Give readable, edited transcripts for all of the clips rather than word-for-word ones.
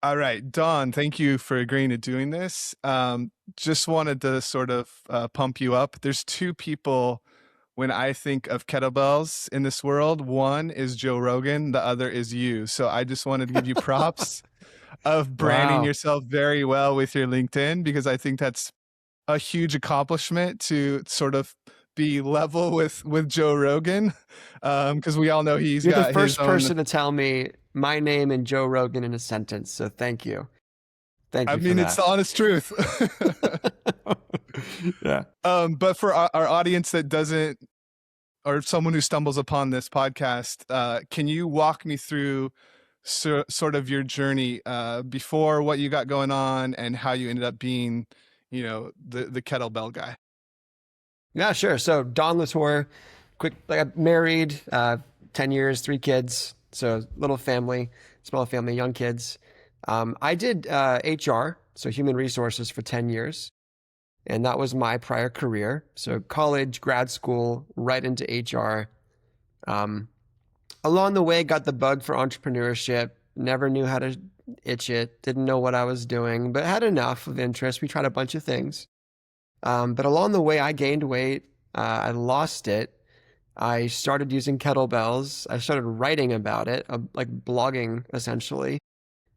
All right, Don, thank you for agreeing to doing this. Just wanted to sort of pump you up. There's two people when I think of kettlebells in this world. One is Joe Rogan, the other is you. So I just wanted to give you props of branding Wow. yourself very well with your LinkedIn, because I think that's a huge accomplishment to sort of be level with Joe Rogan, because we all know he's You're the got his first own. person to tell me my name and Joe Rogan in a sentence. So thank you. Thank I you for mean, it's that. the honest truth. Yeah. But for our audience that doesn't, or someone who stumbles upon this podcast, can you walk me through sort of your journey before what you got going on and how you ended up being, the kettlebell guy? Yeah, sure. So Don LaTorre, quick, like I'm married, 10 years, three kids. So little family, small family, young kids. I did HR, so human resources for 10 years. And that was my prior career. So college, grad school, right into HR. Um, Along the way, got the bug for entrepreneurship. Never knew how to itch it. Didn't know what I was doing, but had enough of interest. We tried a bunch of things. But along the way, I gained weight. I lost it. I started using kettlebells. I started writing about it, like blogging essentially.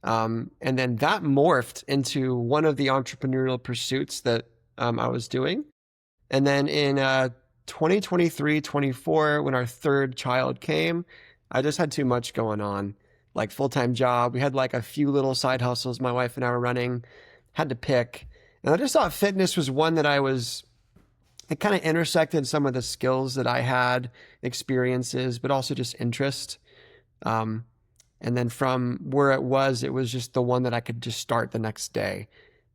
And then that morphed into one of the entrepreneurial pursuits that I was doing. And then in 2023, 24, when our third child came, I just had too much going on, like full-time job. We had like a few little side hustles my wife and I were running, had to pick. And I just thought fitness was one that it kind of intersected some of the skills that I had, experiences, but also just interest. Um, and then from where it was just the one that I could just start the next day.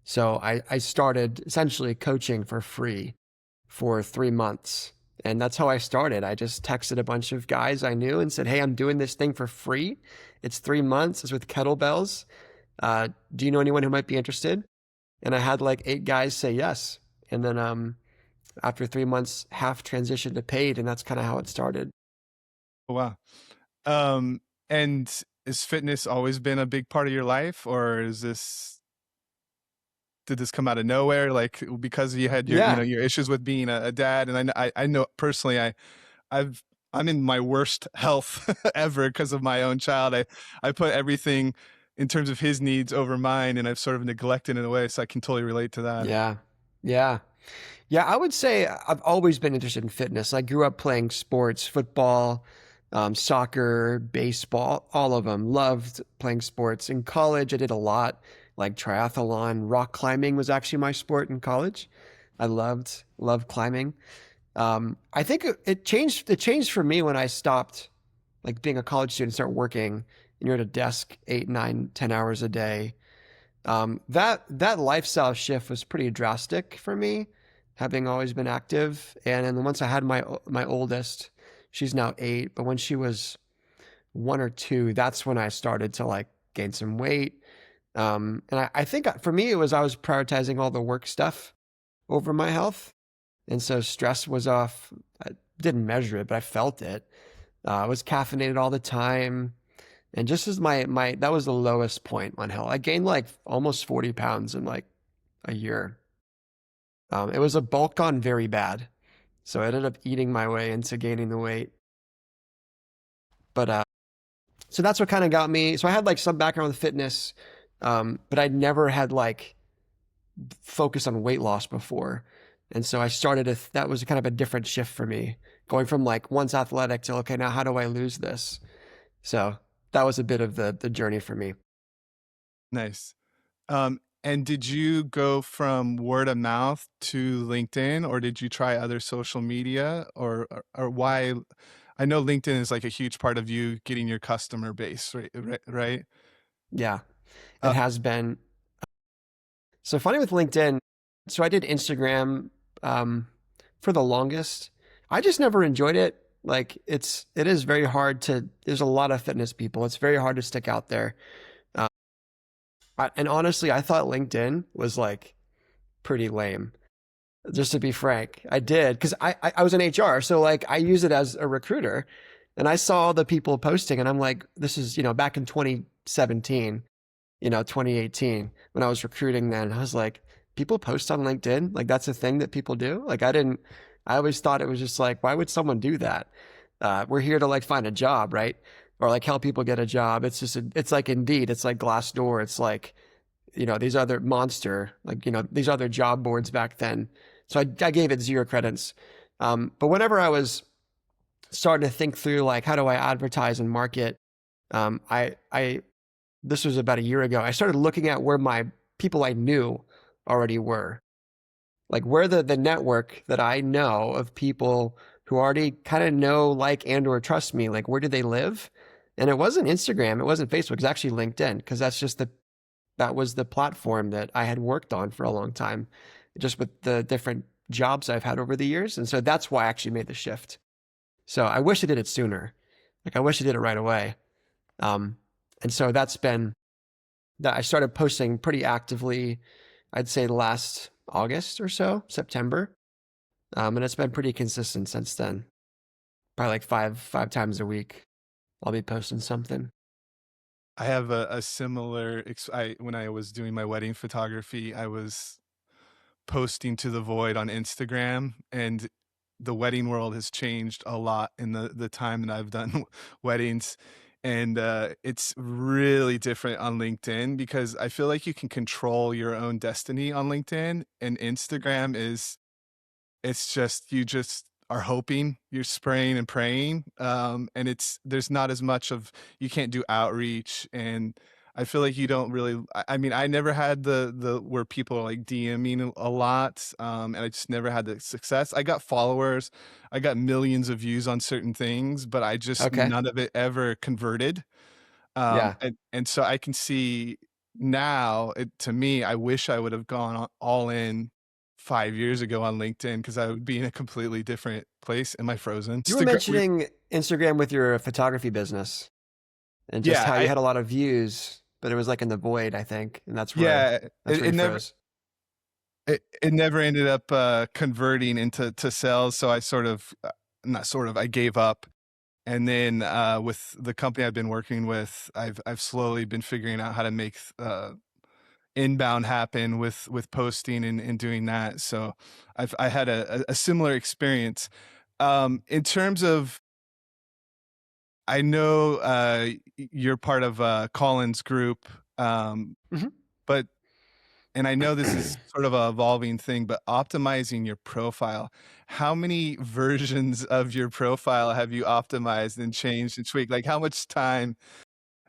So I started essentially coaching for free for 3 months. And that's how I started. I just texted a bunch of guys I knew and said, "Hey, I'm doing this thing for free. It's 3 months. It's with kettlebells. Do you know anyone who might be interested?" And I had like 8 guys say yes. And then after 3 months, half transitioned to paid, and that's kind of how it started. Wow. Um, and has fitness always been a big part of your life, or did this come out of nowhere? Like because you had your, Yeah. your issues with being a dad, and I know personally, I'm in my worst health ever because of my own child. I put everything in terms of his needs over mine, and I've sort of neglected in a way, so I can totally relate to that. Yeah. Yeah. Yeah, I would say I've always been interested in fitness. I grew up playing sports, football, soccer, baseball, all of them. Loved playing sports. In college, I did a lot, like triathlon. Rock climbing was actually my sport in college. I loved climbing. I think it changed. It changed for me when I stopped, like being a college student, start working, and you're at a desk 8, 9, 10 hours a day. That lifestyle shift was pretty drastic for me, having always been active. And then once I had my oldest, she's now 8, but when she was 1 or 2, that's when I started to like gain some weight. And I think for me it was I was prioritizing all the work stuff over my health, and so stress was off. I didn't measure it, but I felt it. I was caffeinated all the time. And just as my that was the lowest point on health. I gained like almost 40 pounds in like a year. It was a bulk on very bad. So I ended up eating my way into gaining the weight. But so that's what kind of got me. So I had like some background with fitness, but I'd never had like focused on weight loss before. And so I started that was kind of a different shift for me, going from like once athletic to okay, now how do I lose this? So that was a bit of the journey for me. Nice. And did you go from word of mouth to LinkedIn, or did you try other social media, or why? I know LinkedIn is like a huge part of you getting your customer base, right? Right? Yeah, it Uh, has been. So funny with LinkedIn. So I did Instagram for the longest. I just never enjoyed it. Like it is very hard to. There's a lot of fitness people. It's very hard to stick out there. Um, and honestly, I thought LinkedIn was like pretty lame. Just to be frank, I did because I was in HR, so like I use it as a recruiter, and I saw the people posting, and I'm like, this is back in 2017. 2018 when I was recruiting then. I was like, people post on LinkedIn? Like that's a thing that people do? Like I always thought it was just like, why would someone do that? We're here to like find a job, right? Or like help people get a job. It's like Indeed, it's like Glassdoor, it's like, these other Monster, like, these other job boards back then. So I gave it 0 credits. But whenever I was starting to think through like, how do I advertise and market? I this was about a year ago. I started looking at where my people I knew already were, like where the network that I know of people who already kind of know, like, and or trust me, like where do they live? And it wasn't Instagram, it wasn't Facebook, it's actually LinkedIn, because that was the platform that I had worked on for a long time, just with the different jobs I've had over the years. And so that's why I actually made the shift. So I wish I did it sooner. Like I wish I did it right away. And so that's been that I started posting pretty actively, I'd say last August or so, September. And it's been pretty consistent since then. Probably like five times a week, I'll be posting something. I have a similar. When I was doing my wedding photography, I was posting to the void on Instagram, and the wedding world has changed a lot in the time that I've done weddings. And it's really different on LinkedIn because I feel like you can control your own destiny on LinkedIn, and Instagram is it's just you just are hoping, you're spraying and praying, and there's not as much of you can't do outreach, and I feel like you don't really. I mean, I never had the where people are like DMing a lot, and I just never had the success. I got followers, I got millions of views on certain things, but I just Okay. none of it ever converted. Yeah. And so I can see now, to me, I wish I would have gone all in 5 years ago on LinkedIn because I would be in a completely different place. Am I frozen? You were mentioning Instagram with your photography business and just Yeah, how you had a lot of views, but it was like in the void, I think. And yeah, that's where it you never, froze. it never ended up converting into sales. So I sort of, not sort of, I gave up. And then with the company I've been working with, I've slowly been figuring out how to make inbound happen with posting and doing that. So I had a similar experience. In terms of, I know you're part of Colin's group, Hmm. but and I know this is sort of a evolving thing, but optimizing your profile, how many versions of your profile have you optimized and changed and tweaked? Like how much time?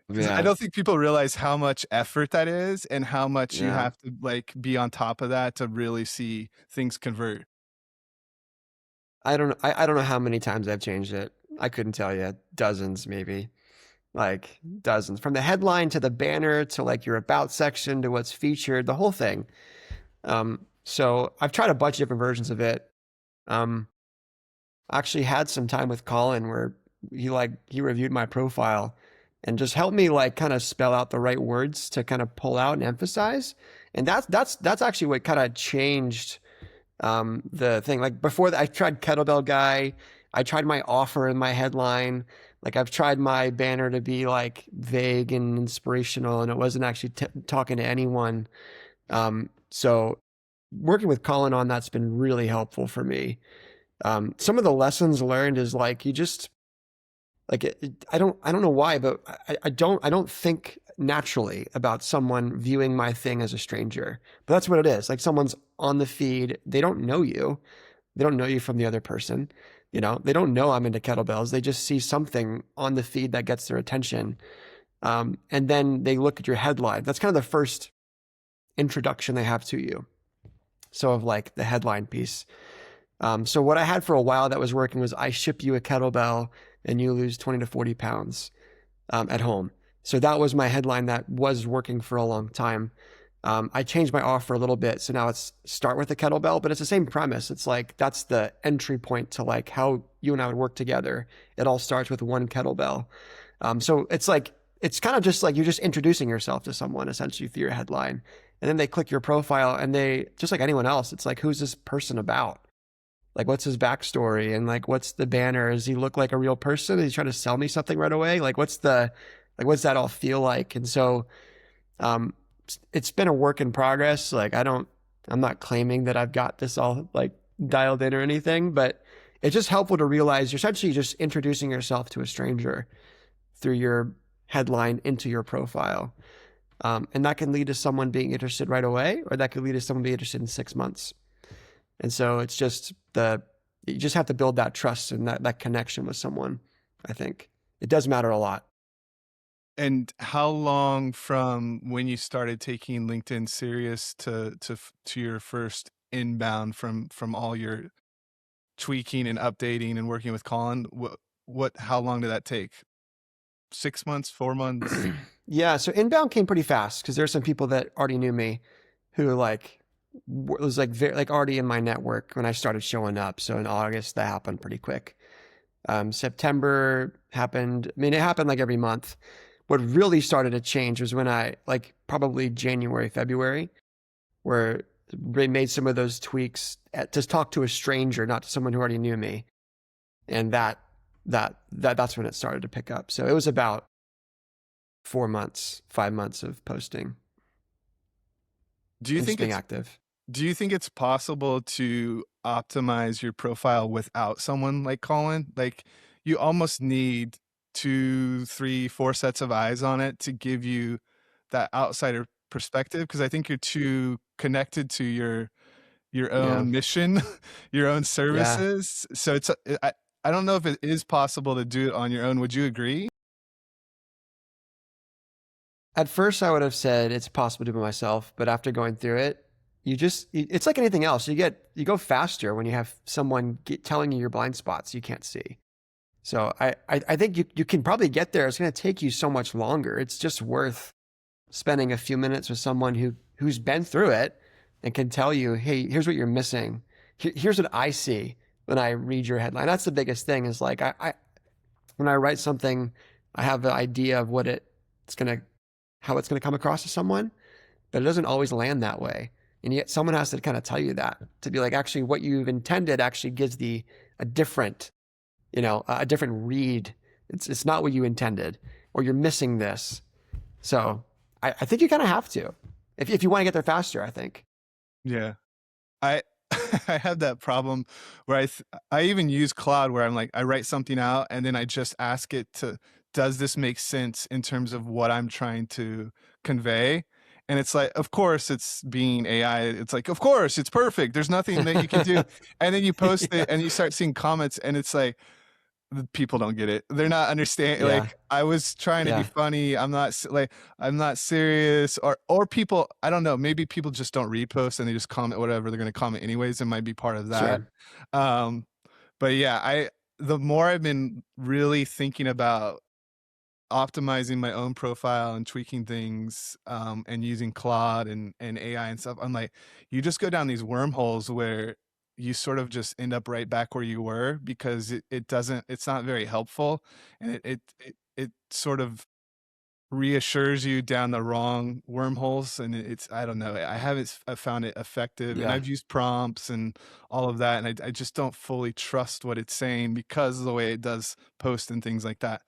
Because I Yeah. don't think people realize how much effort that is and how much you Yeah. have to like be on top of that to really see things convert. I don't know how many times I've changed it. I couldn't tell you. Dozens, maybe. Like dozens. From the headline to the banner to like your about section to what's featured, the whole thing. So I've tried a bunch of different versions of it. Um, I actually had some time with Colin where he reviewed my profile and just helped me like kind of spell out the right words to kind of pull out and emphasize. And that's actually what kind of changed the thing. Like before that, I tried Kettlebell Guy. I tried my offer in my headline. Like I've tried my banner to be like vague and inspirational, and it wasn't actually talking to anyone. So working with Colin on that's been really helpful for me. Some of the lessons learned is like you just like I don't know why, but I don't think naturally about someone viewing my thing as a stranger. But that's what it is. Like someone's on the feed, they don't know you. They don't know you from the other person. They don't know I'm into kettlebells. They just see something on the feed that gets their attention. And then they look at your headline. That's kind of the first introduction they have to you. So of like the headline piece. So what I had for a while that was working was I ship you a kettlebell and you lose 20 to 40 pounds at home. So that was my headline that was working for a long time. I changed my offer a little bit. So now it's start with a kettlebell, but it's the same premise. It's like that's the entry point to like how you and I would work together. It all starts with one kettlebell. So it's like, it's kind of just like you're just introducing yourself to someone essentially through your headline. And then they click your profile and they, just like anyone else, it's like, who's this person about? Like, what's his backstory? And like, what's the banner? Does he look like a real person? Is he trying to sell me something right away? Like, what's that all feel like? And so Um, it's been a work in progress. Like I'm not claiming that I've got this all like dialed in or anything, but it's just helpful to realize you're essentially just introducing yourself to a stranger through your headline into your profile. And that can lead to someone being interested right away, or that could lead to someone being interested in 6 months. And so it's just you just have to build that trust and that connection with someone. I think it does matter a lot. And how long from when you started taking LinkedIn serious to your first inbound from all your tweaking and updating and working with Colin? How long did that take? 6 months, 4 months? Yeah, so inbound came pretty fast because there's some people that already knew me who like was like very like already in my network when I started showing up. So in August that happened pretty quick. September happened. I mean, it happened like every month. What really started to change was when I like probably January, February, where they made some of those tweaks to talk to a stranger, not to someone who already knew me, and that's when it started to pick up. So it was about 4 months, 5 months of posting Do you and just think being it's active. do you think it's possible to optimize your profile without someone like Colin? Like, you almost need 2, 3, 4 sets of eyes on it to give you that outsider perspective, because I think you're too connected to your Yeah, own mission, your own yeah. services. So it's I don't know if it is possible to do it on your own. Would you agree? At first, I would have said it's possible to do it myself, but after going through it, it's like anything else. You go faster when you have someone telling you your blind spots you can't see. So I think you can probably get there. It's going to take you so much longer. It's just worth spending a few minutes with someone who's been through it and can tell you, hey, here's what you're missing. Here's what I see when I read your headline. That's the biggest thing is like I when I write something, I have the idea of it's gonna how it's gonna come across to someone, but it doesn't always land that way. And yet someone has to kind of tell you that to be like, actually, what you've intended actually gives a different, a different read. It's not what you intended, or you're missing this. So I think you kind of have to, if you want to get there faster, I think. Yeah. I I have that problem where I even use Claude where I'm like, I write something out and then I just ask it to, does this make sense in terms of what I'm trying to convey? And it's like, of course, it's being AI. It's like, of course, it's perfect. There's nothing that you can do. And then you post it Yeah. and you start seeing comments and it's like, the people don't get it. They're not understanding. Yeah. Like, I was trying to be Yeah. funny. I'm not serious. Or people, I don't know. Maybe people just don't repost and they just comment whatever they're going to comment anyways. It might be part of that. Sure. Um, but yeah, the more I've been really thinking about optimizing my own profile and tweaking things, and using Claude and AI and stuff, I'm like, you just go down these wormholes where you sort of just end up right back where you were because it's not very helpful, and it sort of reassures you down the wrong wormholes, and I don't know, I found it effective, and Yeah. I've used prompts and all of that, and I just don't fully trust what it's saying because of the way it does post and things like that.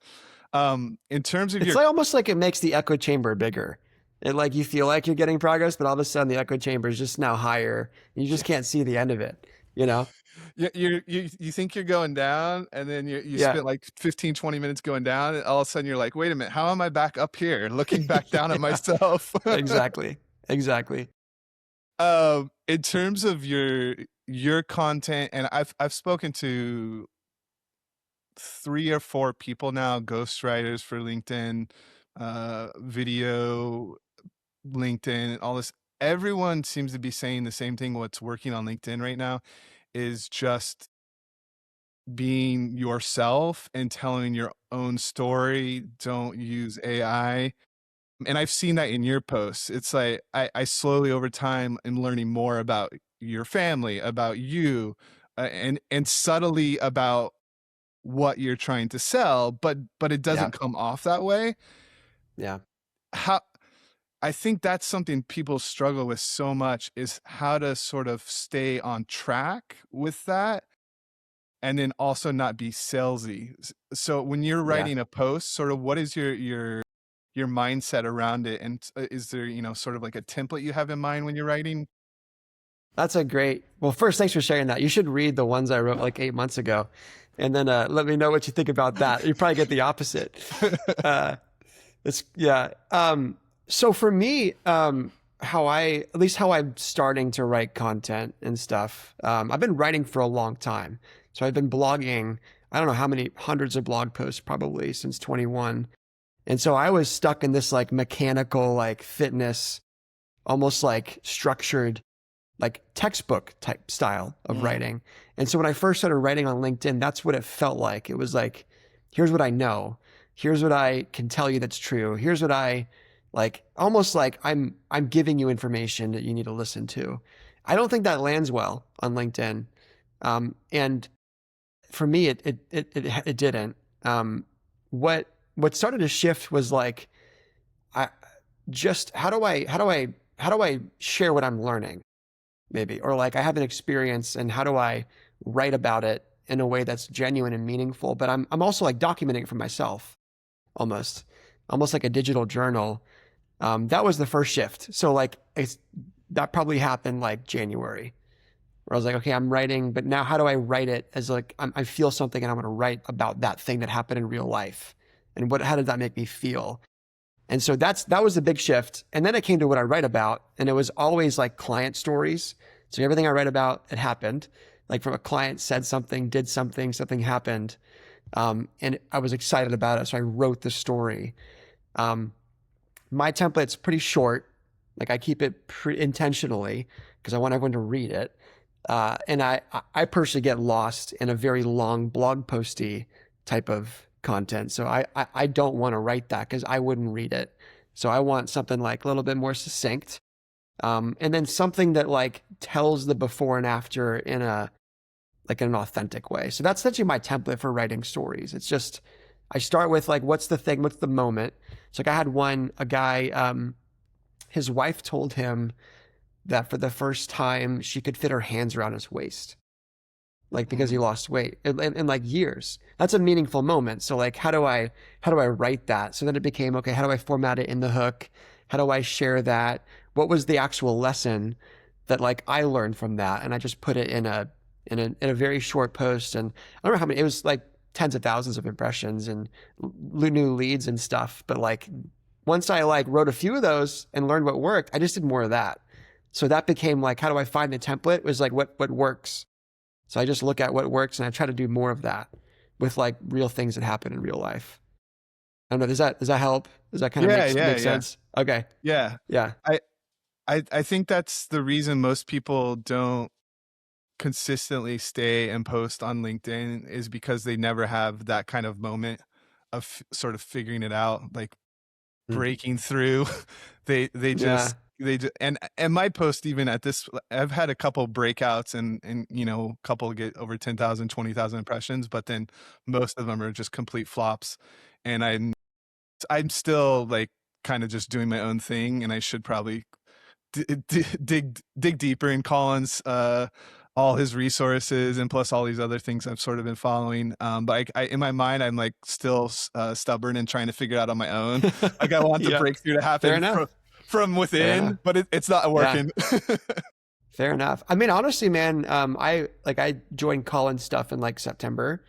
In terms of It's your like almost like it makes the echo chamber bigger. It like you feel like you're getting progress, but all of a sudden the echo chamber is just now higher. And you just can't see the end of it, you know? you think you're going down, and then you Yeah. spent like 15, 20 minutes going down, and all of a sudden you're like, wait a minute, how am I back up here looking back down at Yeah. myself? Exactly. Exactly. In terms of your content, and I've spoken to 3 or 4 people now, ghostwriters for LinkedIn, video LinkedIn, all this. Everyone seems to be saying the same thing. What's working on LinkedIn right now is just being yourself and telling your own story. Don't use AI. And I've seen that in your posts. It's like I slowly over time am learning more about your family, about you, and subtly about what you're trying to sell, but it Yeah. doesn't come off that way. Yeah. How I think that's something people struggle with so much, is how to sort of stay on track with that and then also not be salesy. So when you're Yeah. writing a post, sort of what is your your mindset around it? And is there, sort of like a template you have in mind when you're writing? That's a great. Well, first, thanks for sharing that. You should read the ones I wrote like 8 months ago, and then let me know what you think about that. You probably get the opposite. Uh, it's yeah. So for me, how I at least how I'm starting to write content and stuff. I've been writing for a long time, so I've been blogging. I don't know how many hundreds of blog posts probably since 21. And so I was stuck in this like mechanical, like fitness, almost like structured like textbook type style of Mm. writing. And so when I first started writing on LinkedIn, that's what it felt like. It was like, here's what I know. Here's what I can tell you that's true. Here's what I like, almost like I'm giving you information that you need to listen to. I don't think that lands well on LinkedIn. And for me, it didn't. What what started to shift was like, I just how do I share what I'm learning? Maybe, or like I have an experience and how do I write about it in a way that's genuine and meaningful, but I'm also like documenting it for myself, almost almost like a digital journal. That was the first shift. So like that probably happened like January, where I was like, okay, I'm writing, but now how do I write it as like I feel something and I want to write about that thing that happened in real life, and what how did that make me feel? And so that was a big shift. And then it came to what I write about, and it was always like client stories. So everything I write about, it happened. Like from a client said something, did something, something happened, and I was excited about it. So I wrote the story. Um, my template's pretty short. Like I keep it intentionally because I want everyone to read it. And I personally get lost in a very long blog posty type of content. So I don't want to write that because I wouldn't read it. So I want something like a little bit more succinct. And then something that like tells the before and after in a like in an authentic way. So that's essentially my template for writing stories. It's just I start with like what's the thing, what's the moment. So like I had a guy, his wife told him that for the first time she could fit her hands around his waist, like because he Mm. lost weight in like years. That's a meaningful moment. So like how do I write that? So then it became okay, how do I format it in the hook? How do I share that? What was the actual lesson that like I learned from that? And I just put it in a very short post, and I don't know how many, it was like tens of thousands of impressions and new leads and stuff. But like once I like wrote a few of those and learned what worked, I just did more of that. So that became like, how do I find the template? It was like what works. So I just look at what works and I try to do more of that with like real things that happen in real life. I don't know. Does that help? Does that kind of Yeah, make yeah, yeah, sense? Okay. yeah. Yeah. I, I think that's the reason most people don't consistently stay and post on LinkedIn is because they never have that kind of moment of sort of figuring it out, like Mm. breaking through. They Yeah. just and my post even at this, I've had a couple breakouts and a couple get over 10,000, 20,000 impressions, but then most of them are just complete flops. And I'm still like kind of just doing my own thing, and I should probably dig deeper in Collins, all his resources, and plus all these other things I've sort of been following. But I in my mind, I'm like still stubborn and trying to figure it out on my own. Like I want the Yeah. breakthrough to Fair happen enough. from Fair enough. within, but it's not Yeah. working. Fair enough. I mean, honestly, man, I joined Colin's stuff in like September.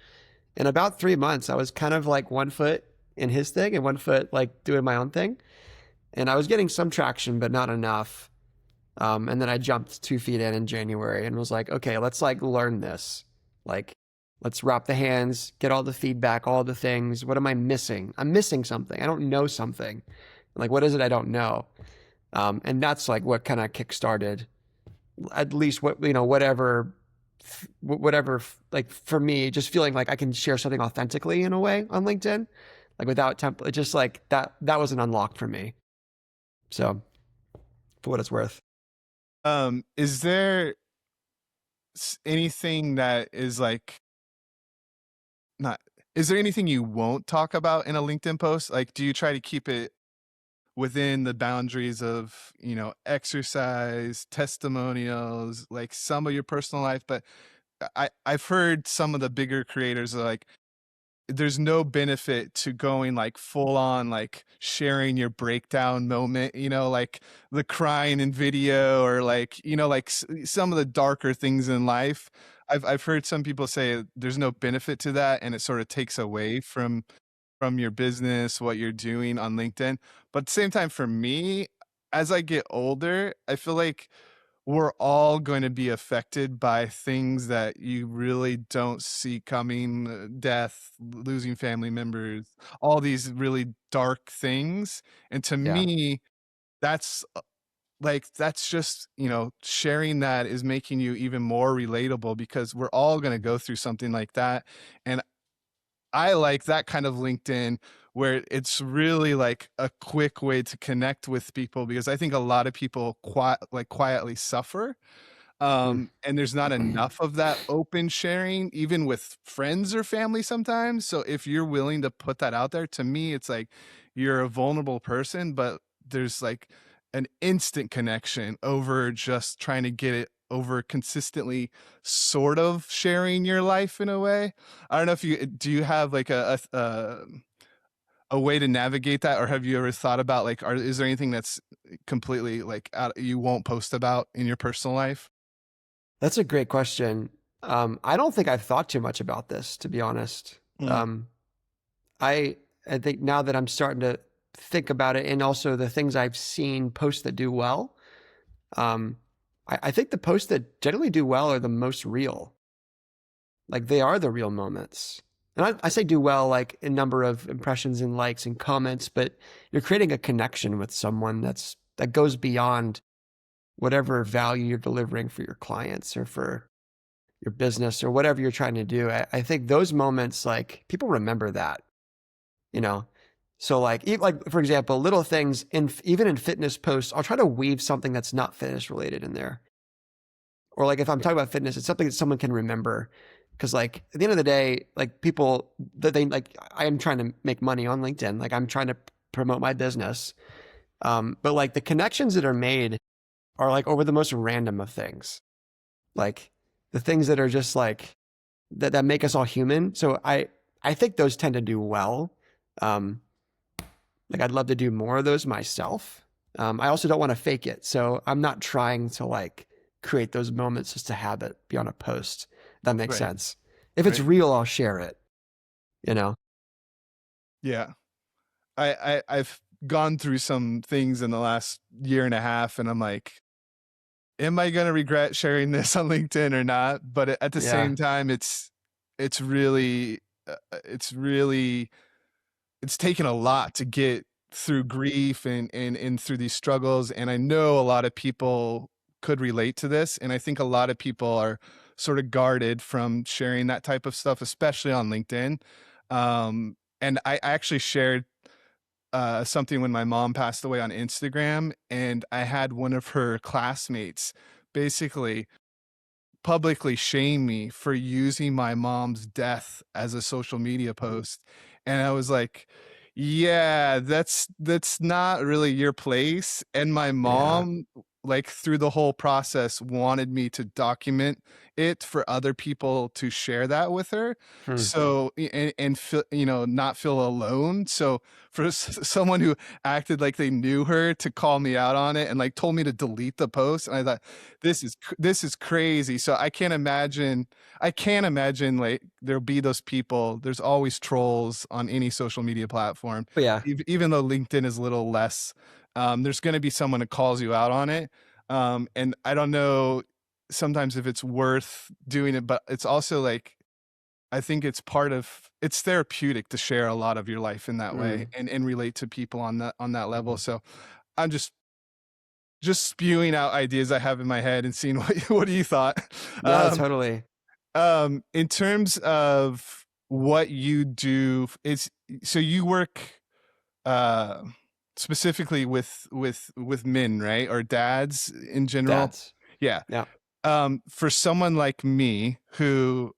In about 3 months, I was kind of like one foot in his thing and one foot like doing my own thing. And I was getting some traction, but not enough. And then I jumped 2 feet in January and was like, okay, let's like learn this. Like, let's wrap the hands, get all the feedback, all the things. What am I missing? I'm missing something. I don't know something. Like, what is it I don't know? And that's like what kind of kickstarted at least whatever, like for me, just feeling like I can share something authentically in a way on LinkedIn, like without template, just like that was an unlock for me. So for what it's worth. Is there anything that is like not? Is there anything you won't talk about in a LinkedIn post? Like, do you try to keep it within the boundaries of exercise, testimonials, like some of your personal life? But I've heard some of the bigger creators are like, there's no benefit to going like full on like sharing your breakdown moment, like the crying in video, or like, like some of the darker things in life. I've heard some people say there's no benefit to that, and it sort of takes away from your business, what you're doing on LinkedIn. But at the same time, for me, as I get older, I feel like we're all going to be affected by things that you really don't see coming, death, losing family members, all these really dark things. And to Yeah. me, that's that's just, sharing that is making you even more relatable, because we're all going to go through something like that. And I like that kind of LinkedIn, where it's really like a quick way to connect with people, because I think a lot of people quietly suffer, Mm. and there's not enough of that open sharing, even with friends or family sometimes. So if you're willing to put that out there, to me, it's like you're a vulnerable person, but there's like an instant connection over just trying to get it over consistently sort of sharing your life in a way. I don't know if you have like a way to navigate that, or have you ever thought about like, is there anything that's completely like you won't post about in your personal life? That's a great question. I don't think I've thought too much about this, to be honest. Mm, Um, I I think now that I'm starting to think about it, and also the things I've seen posts that do well, um, I think the posts that generally do well are the most real. Like they are the real moments. And I say do well like in number of impressions and likes and comments, but you're creating a connection with someone that goes beyond whatever value you're delivering for your clients or for your business or whatever you're trying to do. I think those moments, like people remember that, you know? So like for example, little things even in fitness posts, I'll try to weave something that's not fitness related in there. Or like if I'm talking about fitness, it's something that someone can remember. Cause like at the end of the day, like people that they like, I am trying to make money on LinkedIn. Like I'm trying to promote my business. But like the connections that are made are like over the most random of things. Like the things that are just like that make us all human. So I think those tend to do well. Um, like I'd love to do more of those myself. I also don't want to fake it. So I'm not trying to like create those moments just to have it be on a post. That makes right, sense. If it's right. real, I'll share it, you know? Yeah. I've gone through some things in the last year and a half, and I'm like, am I going to regret sharing this on LinkedIn or not? But at the Yeah. same time, it's really, it's really, it's taken a lot to get through grief and through these struggles. And I know a lot of people could relate to this. And I think a lot of people are sort of guarded from sharing that type of stuff, especially on LinkedIn. And I actually shared something when my mom passed away on Instagram, and I had one of her classmates basically publicly shame me for using my mom's death as a social media post. And I was like, yeah, that's not really your place. And my Yeah. mom, like through the whole process, wanted me to document it for other people to share that with her. Hmm. So and feel, not feel alone. So for someone who acted like they knew her to call me out on it and like told me to delete the post, and I thought, this is crazy. So I can't imagine like there'll be those people. There's always trolls on any social media platform. But yeah. Even though LinkedIn is a little less, there's going to be someone that calls you out on it. And I don't know sometimes if it's worth doing it, but it's also like, I think it's therapeutic to share a lot of your life in that way, Mm. and relate to people on that level. So I'm just spewing out ideas I have in my head and seeing what you thought. No, Um, totally. in terms of what you do, so you work uh, specifically with men, right, or dads in general? Dads. Yeah. Yeah. For someone like me who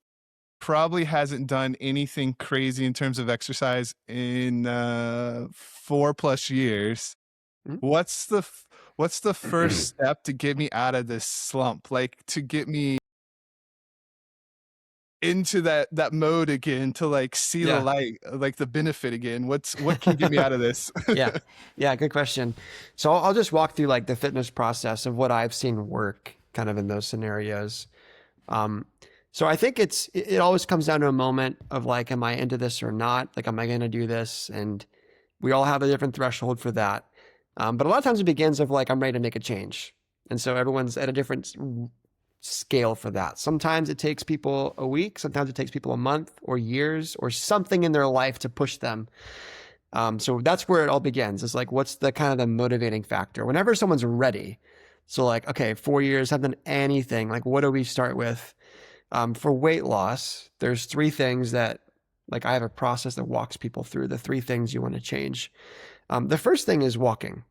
probably hasn't done anything crazy in terms of exercise in 4+ years, Mm. what's the first step to get me out of this slump? Like to get me into that mode again to like see the Yeah. light, like the benefit again? What can get me out of this? Yeah. Yeah. Good question. So I'll just walk through like the fitness process of what I've seen work kind of in those scenarios. Um, so I think it always comes down to a moment of like, am I into this or not? Like, am I going to do this? And we all have a different threshold for that. But a lot of times it begins of like, I'm ready to make a change. And so everyone's at a different scale for that. Sometimes it takes people a week, sometimes it takes people a month or years or something in their life to push them. So that's where it all begins. It's like, what's the kind of the motivating factor? Whenever someone's ready, so like, okay, 4 years, haven't done anything. Like, what do we start with? For weight loss, there's three things that, like, I have a process that walks people through the three things you want to change. The first thing is walking.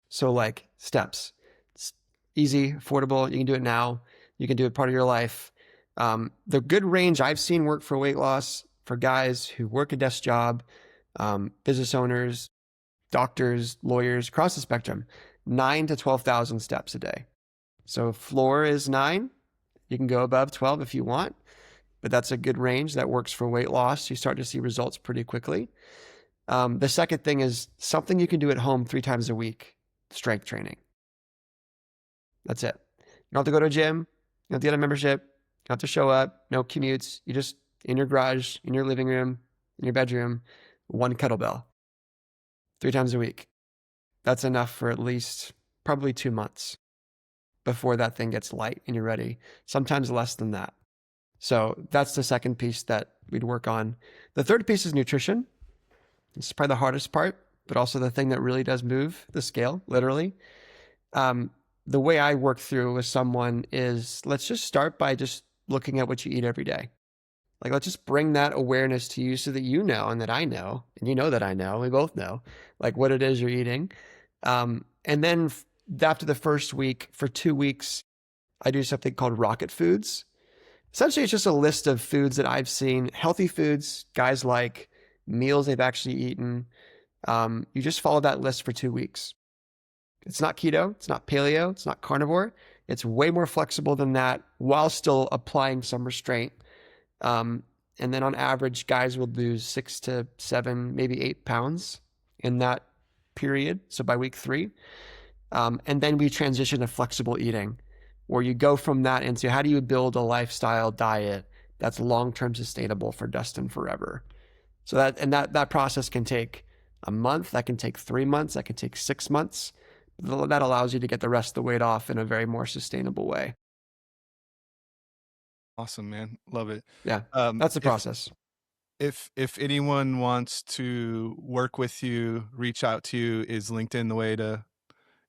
So like steps, it's easy, affordable. You can do it now. You can do it part of your life. The good range I've seen work for weight loss for guys who work a desk job, business owners, doctors, lawyers, across the spectrum, 9 to 12,000 steps a day. So floor is 9. You can go above 12 if you want, but that's a good range that works for weight loss. You start to see results pretty quickly. The second thing is something you can do at home 3 times a week, strength training. That's it. You don't have to go to a gym. You don't have to get a membership. You don't have to show up. No commutes. You just in your garage, in your living room, in your bedroom, 1 kettlebell 3 times a week. That's enough for at least probably 2 months before that thing gets light and you're ready. Sometimes less than that. So that's the second piece that we'd work on. The third piece is nutrition. It's probably the hardest part, but also the thing that really does move the scale, literally. The way I work through with someone is, let's just start by just looking at what you eat every day. Like, let's just bring that awareness to you so that you know, and that I know, and you know that I know, we both know, like what it is you're eating. And then after the first week, for 2 weeks, I do something called rocket foods. Essentially, it's just a list of foods that I've seen, healthy foods, guys like, meals they've actually eaten. You just follow that list for 2 weeks. It's not keto, it's not paleo, it's not carnivore. It's way more flexible than that while still applying some restraint. And then on average, guys will lose 6 to 7, maybe 8 pounds in that period. So by week 3. And then we transition to flexible eating, where you go from that into how do you build a lifestyle diet that's long-term sustainable for Dustin forever. So that process can take a month, that can take 3 months, that can take 6 months. That allows you to get the rest of the weight off in a very more sustainable way. Awesome, man. Love it. Yeah, Um, that's the if process. if anyone wants to work with you, reach out to you, is LinkedIn the way to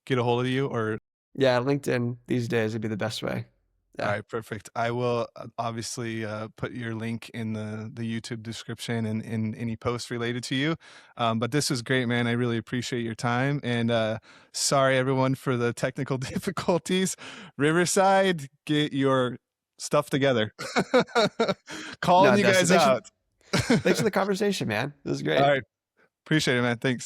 get a hold of you? Or Yeah, LinkedIn these days would be the best way. all Yeah. right, perfect. I will obviously put your link in the YouTube description and in any post related to you. But this was great, man. I really appreciate your time. And sorry, everyone, for the technical difficulties. Riverside, get your stuff together. Calling No, you Dustin, guys thanks for out. thanks for the conversation, man. This is All great. right. Appreciate it, man. Thanks.